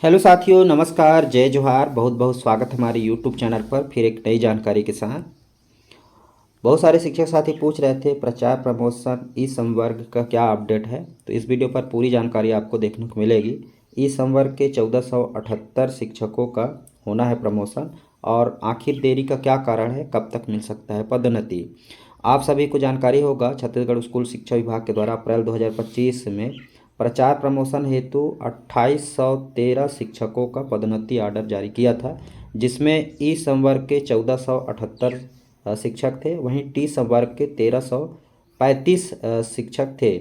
Hello साथियों, नमस्कार, जय जोहार। बहुत बहुत स्वागत हमारे यूट्यूब चैनल पर फिर एक नई जानकारी के साथ। बहुत सारे शिक्षक साथी पूछ रहे थे प्रचार प्रमोशन ई संवर्ग का क्या अपडेट है। तो इस वीडियो पर पूरी जानकारी आपको देखने को मिलेगी। ई संवर्ग के 1478 शिक्षकों का होना है प्रमोशन, और आखिर देरी का क्या कारण है, कब तक मिल सकता है पदोन्नति। आप सभी को जानकारी होगा, छत्तीसगढ़ स्कूल शिक्षा विभाग के द्वारा अप्रैल 2025 में प्रचार प्रमोशन हेतु 2813 शिक्षकों का पदोन्नति आर्डर जारी किया था, जिसमें ई संवर्ग के 1478 शिक्षक थे, वहीं टी संवर्ग के 1335 शिक्षक थे।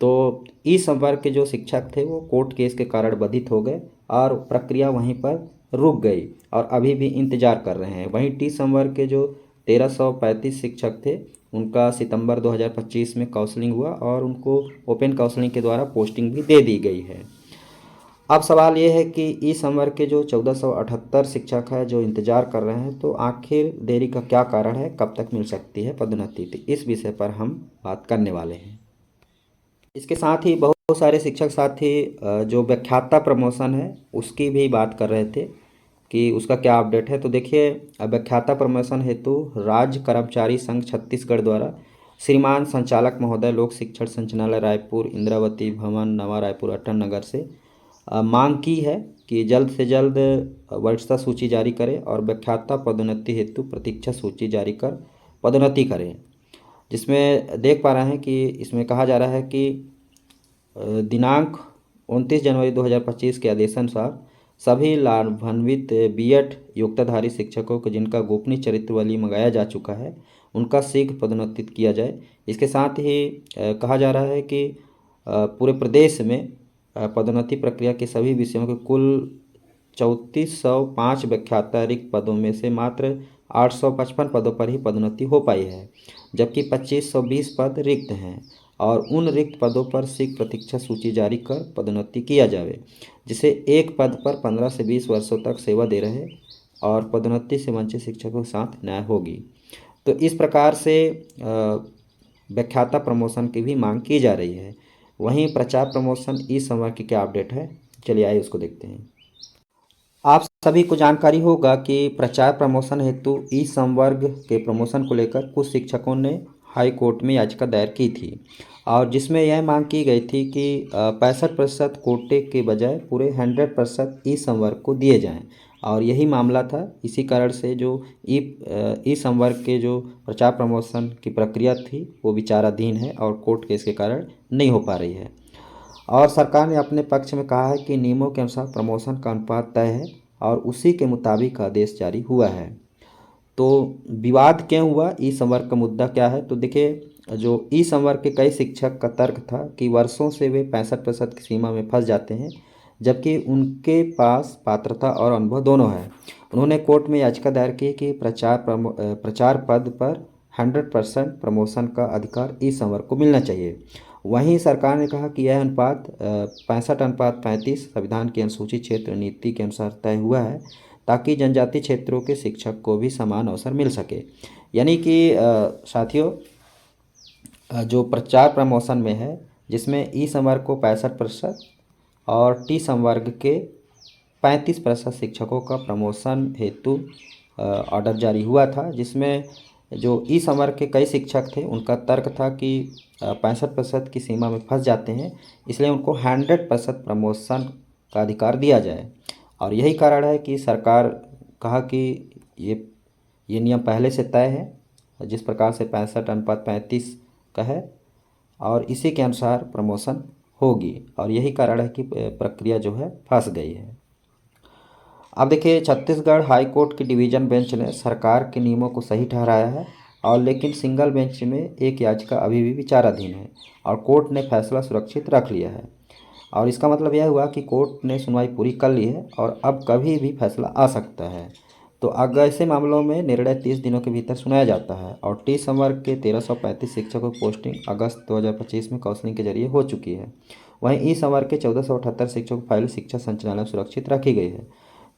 तो ई संवर्ग के जो शिक्षक थे वो कोर्ट केस के कारण बाधित हो गए और प्रक्रिया वहीं पर रुक गई और अभी भी इंतजार कर रहे हैं। वहीं टी संवर्ग के जो 1335 शिक्षक थे उनका सितंबर 2025 में काउंसलिंग हुआ और उनको ओपन काउंसलिंग के द्वारा पोस्टिंग भी दे दी गई है। अब सवाल ये है कि ई संवर्ग के जो 1478 शिक्षक हैं जो इंतजार कर रहे हैं, तो आखिर देरी का क्या कारण है, कब तक मिल सकती है पदोन्नति। तो इस विषय पर हम बात करने वाले हैं। इसके साथ ही बहुत सारे शिक्षक साथी जो व्याख्याता प्रमोशन है उसकी भी बात कर रहे थे कि उसका क्या अपडेट है। तो देखिए, व्याख्याता प्रमोशन हेतु राज्य कर्मचारी संघ छत्तीसगढ़ द्वारा श्रीमान संचालक महोदय लोक शिक्षण संचालनालय रायपुर, इंद्रावती भवन, नवा रायपुर, अटन नगर से मांग की है कि जल्द से जल्द वरिष्ठता सूची जारी करें और व्याख्याता पदोन्नति हेतु प्रतीक्षा सूची जारी कर पदोन्नति करें। जिसमें देख पा रहे हैं कि इसमें कहा जा रहा है कि दिनांक 29 जनवरी 2025 के आदेशानुसार सभी लाभान्वित बीएड योग्यताधारी शिक्षकों को जिनका गोपनीय चरित्रवाली मंगाया जा चुका है उनका शीघ्र पदोन्नति किया जाए। इसके साथ ही कहा जा रहा है कि पूरे प्रदेश में पदोन्नति प्रक्रिया के सभी विषयों के कुल 3405 व्याख्याता रिक्त पदों में से मात्र 855 पदों पर ही पदोन्नति हो पाई है, जबकि 2520 पद रिक्त हैं और उन रिक्त पदों पर शीघ्र प्रतीक्षा सूची जारी कर पदोन्नति किया जाए, जिसे एक पद पर 15 से 20 वर्षों तक सेवा दे रहे और पदोन्नति से वंचित शिक्षकों के साथ न्याय होगी। तो इस प्रकार से व्याख्याता प्रमोशन की भी मांग की जा रही है। वहीं प्रचार प्रमोशन ई संवर्ग की क्या अपडेट है, चलिए आइए उसको देखते हैं। आप सभी को जानकारी होगा कि प्रचार प्रमोशन हेतु ई संवर्ग के प्रमोशन को लेकर कुछ शिक्षकों ने हाई कोर्ट में याचिका दायर की थी और जिसमें यह मांग की गई थी कि 65% कोटे के बजाय पूरे 100% ई संवर्ग को दिए जाएं, और यही मामला था। इसी कारण से जो ई संवर्ग के जो प्रचार प्रमोशन की प्रक्रिया थी वो विचाराधीन है और कोर्ट केस के कारण नहीं हो पा रही है। और सरकार ने अपने पक्ष में कहा है कि नियमों के अनुसार प्रमोशन का अनुपात तय है और उसी के मुताबिक आदेश जारी हुआ है। तो विवाद क्यों हुआ, ई संवर्ग का मुद्दा क्या है। तो देखिए, जो ई संवर्ग के कई शिक्षक का तर्क था कि वर्षों से वे 65% की सीमा में फंस जाते हैं, जबकि उनके पास पात्रता और अनुभव दोनों है। उन्होंने कोर्ट में याचिका दायर की कि प्रचार पद पर 100% प्रमोशन का अधिकार ई संवर्ग को मिलना चाहिए। वहीं सरकार ने कहा कि यह अनुपात 65:35 संविधान की अनुसूचित क्षेत्र नीति के अनुसार तय हुआ है, ताकि जनजातीय क्षेत्रों के शिक्षक को भी समान अवसर मिल सके। यानी कि साथियों, जो प्रचार प्रमोशन में है जिसमें ई संवर्ग को 65% और टी संवर्ग के 35% शिक्षकों का प्रमोशन हेतु ऑर्डर जारी हुआ था, जिसमें जो ई संवर्ग के कई शिक्षक थे उनका तर्क था कि 65% की सीमा में फंस जाते हैं, इसलिए उनको 100% प्रमोशन का अधिकार दिया जाए। और यही कारण है कि सरकार कहा कि ये नियम पहले से तय है, जिस प्रकार से 65:35 का है, और इसी के अनुसार प्रमोशन होगी, और यही कारण है कि प्रक्रिया जो है फंस गई है। अब देखिए, छत्तीसगढ़ हाई कोर्ट की डिवीज़न बेंच ने सरकार के नियमों को सही ठहराया है, और लेकिन सिंगल बेंच में एक याचिका अभी भी विचाराधीन है और कोर्ट ने फैसला सुरक्षित रख लिया है। और इसका मतलब यह हुआ कि कोर्ट ने सुनवाई पूरी कर ली है और अब कभी भी फैसला आ सकता है। तो अगर ऐसे मामलों में निर्णय 30 दिनों के भीतर सुनाया जाता है। और टी संवर्ग के 1335 शिक्षकों की पोस्टिंग अगस्त 2025 में काउंसलिंग के जरिए हो चुकी है। वहीं ई संवर्ग के 1478 शिक्षकों की फाइल शिक्षा संचालनालय में सुरक्षित रखी गई है,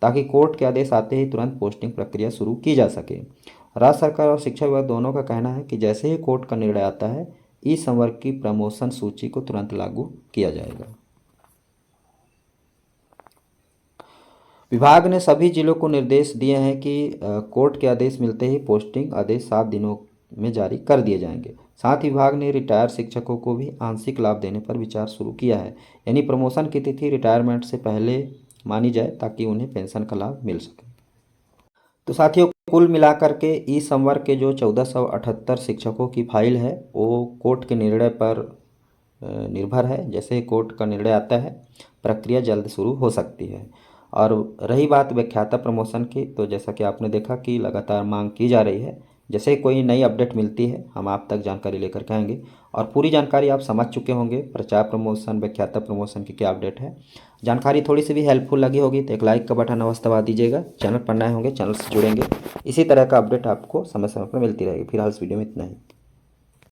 ताकि कोर्ट के आदेश आते ही तुरंत पोस्टिंग प्रक्रिया शुरू की जा सके। राज्य सरकार और शिक्षा विभाग दोनों का कहना है कि जैसे ही कोर्ट का निर्णय आता है, ई संवर्ग की प्रमोशन सूची को तुरंत लागू किया जाएगा। विभाग ने सभी जिलों को निर्देश दिए हैं कि कोर्ट के आदेश मिलते ही पोस्टिंग आदेश 7 दिनों में जारी कर दिए जाएंगे। साथ ही विभाग ने रिटायर शिक्षकों को भी आंशिक लाभ देने पर विचार शुरू किया है, यानी प्रमोशन की तिथि रिटायरमेंट से पहले मानी जाए ताकि उन्हें पेंशन का लाभ मिल सके। तो साथियों, कुल मिलाकर के ई संवर्ग के जो 1478 शिक्षकों की फाइल है वो कोर्ट के निर्णय पर निर्भर है। जैसे कोर्ट का निर्णय आता है प्रक्रिया जल्द शुरू हो सकती है। और रही बात व्याख्याता प्रमोशन की, तो जैसा कि आपने देखा कि लगातार मांग की जा रही है। जैसे कोई नई अपडेट मिलती है हम आप तक जानकारी लेकर के आएंगे। और पूरी जानकारी आप समझ चुके होंगे प्रचार प्रमोशन व्याख्याता प्रमोशन की क्या अपडेट है। जानकारी थोड़ी सी भी हेल्पफुल लगी होगी तो एक लाइक का बटन अवश्य दबा दीजिएगा। चैनल पर नए होंगे चैनल से जुड़ेंगे, इसी तरह का अपडेट आपको समय समय पर मिलती रहेगी। फिलहाल इस वीडियो में इतना ही।